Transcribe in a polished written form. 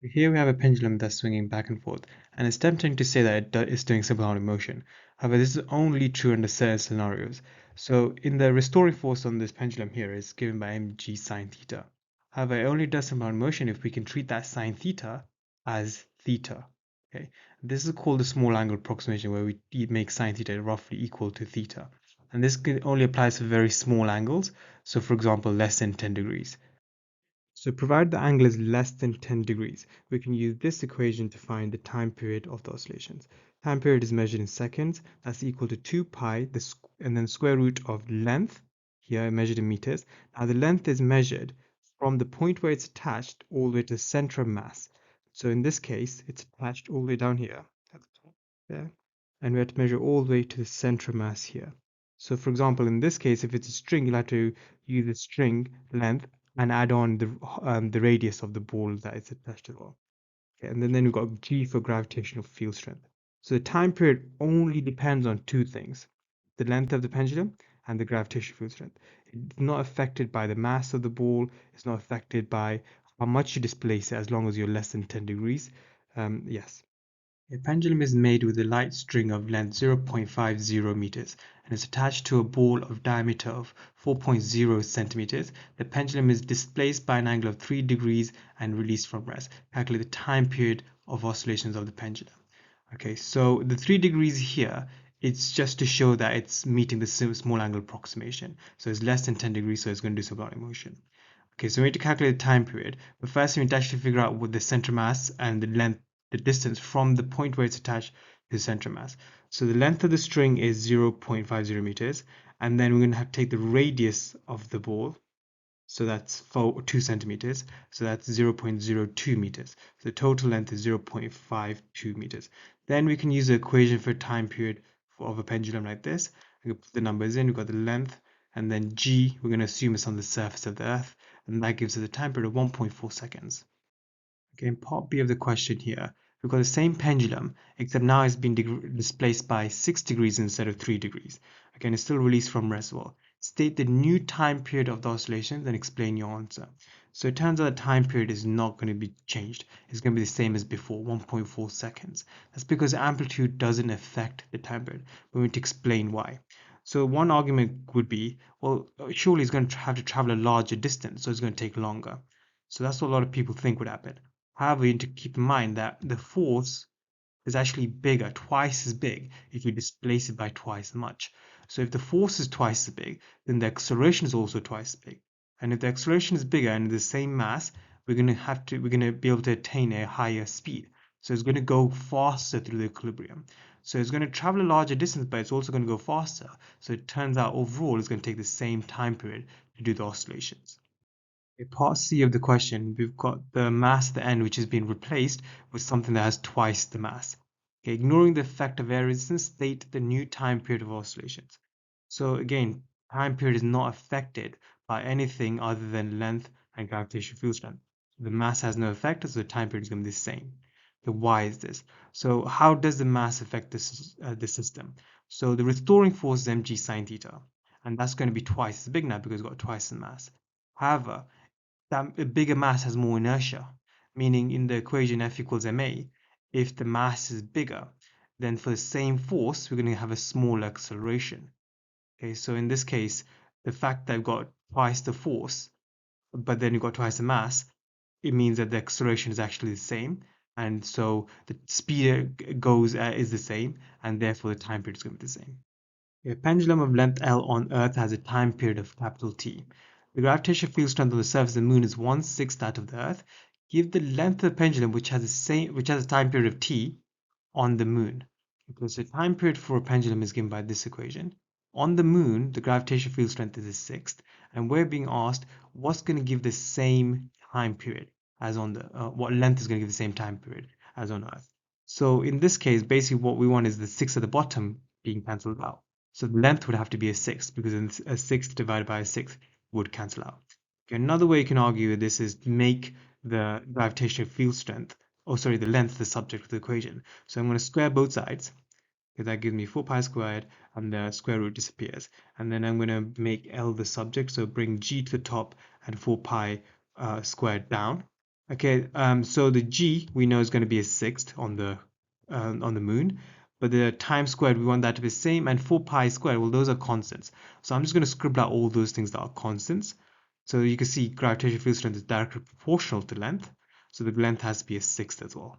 Here we have a pendulum that's swinging back and forth, and it's tempting to say that it's doing simple-harmonic motion. However, this is only true under certain scenarios. So in the restoring force on this pendulum here is given by mg sine theta. However, it only does simple-harmonic motion if we can treat that sine theta as theta. Okay, this is called the small angle approximation, where we make sine theta roughly equal to theta. And this only applies for very small angles. So for example, less than 10 degrees. So provided the angle is less than 10 degrees, we can use this equation to find the time period of the oscillations. Time period is measured in seconds. That's equal to 2 pi and then square root of length, here measured in meters. Now the length is measured from the point where it's attached all the way to the center of mass. So in this case, it's attached all the way down here at the top there, and we have to measure all the way to the center of mass here. So for example, in this case, if it's a string, you'll have to use the string length and add on the radius of the ball that is attached to the wall. Okay, and then we've got G for gravitational field strength. So the time period only depends on two things: the length of the pendulum and the gravitational field strength. It's not affected by the mass of the ball. It's not affected by how much you displace it, as long as you're less than 10 degrees. Yes. A pendulum is made with a light string of length 0.50 meters and is attached to a ball of diameter of 4.0 centimeters. The pendulum is displaced by an angle of 3 degrees and released from rest. Calculate the time period of oscillations of the pendulum. Okay, so the 3 degrees here, it's just to show that it's meeting the small angle approximation. So it's less than 10 degrees, so it's going to do synchronic motion. Okay, so we need to calculate the time period, but first we need to actually figure out what the center mass and the length, the distance from the point where it's attached to the center mass. So the length of the string is 0.50 meters, and then we're going to have to take the radius of the ball. So that's 2 centimeters. So that's 0.02 meters. So the total length is 0.52 meters. Then we can use the equation for time period of a pendulum like this. We can put the numbers in. We've got the length, and then G, we're going to assume it's on the surface of the Earth, and that gives us a time period of 1.4 seconds. Okay, in part B of the question here, we've got the same pendulum, except now it's been displaced by 6 degrees instead of 3 degrees. Again, it's still released from reservoir. State the new time period of the oscillation, then explain your answer. So it turns out the time period is not going to be changed. It's going to be the same as before, 1.4 seconds. That's because amplitude doesn't affect the time period. We need to explain why. So one argument would be, well, surely it's going to have to travel a larger distance, so it's going to take longer. So that's what a lot of people think would happen. However, you need to keep in mind that the force is actually bigger, twice as big, if you displace it by twice as much. So if the force is twice as big, then the acceleration is also twice as big. And if the acceleration is bigger and the same mass, we're going to be able to attain a higher speed. So it's going to go faster through the equilibrium. So it's going to travel a larger distance, but it's also going to go faster. So it turns out overall it's going to take the same time period to do the oscillations. In part C of the question, we've got the mass at the end, which has been replaced with something that has twice the mass. Okay, ignoring the effect of air resistance, state the new time period of oscillations. So again, time period is not affected by anything other than length and gravitational field strength. The mass has no effect, so the time period is going to be the same. So why is this? So how does the mass affect the system? So the restoring force is mg sine theta, and that's going to be twice as big now because it's got twice the mass. However, that a bigger mass has more inertia, meaning in the equation F equals ma, if the mass is bigger, then for the same force, we're going to have a smaller acceleration. Okay, so in this case, the fact that I've got twice the force, but then you've got twice the mass, it means that the acceleration is actually the same. And so the speed goes is the same, and therefore the time period is going to be the same. A pendulum of length L on Earth has a time period of capital T. The gravitational field strength on the surface of the moon is 1/6 that of the Earth. Give the length of the pendulum which has a time period of T on the moon. Because the time period for a pendulum is given by this equation. On the moon, the gravitational field strength is a sixth, and we're being asked what's going to give the same time period as on the what length is going to give the same time period as on Earth. So in this case, basically what we want is the 6 at the bottom being cancelled out. So the length would have to be a sixth because a sixth divided by a sixth would cancel out. Okay, another way you can argue this is to make the gravitational field strength, oh sorry, the length the subject of the equation. So I'm going to square both sides. Okay, that gives me 4 pi squared, and the square root disappears. And then I'm going to make L the subject, so bring G to the top and 4 pi squared down. Okay, so the g we know is going to be a sixth on the moon, but the time squared we want that to be the same, and 4 pi squared, well, those are constants. So I'm just going to scribble out all those things that are constants. So you can see gravitational field strength is directly proportional to length, so the length has to be a sixth as well.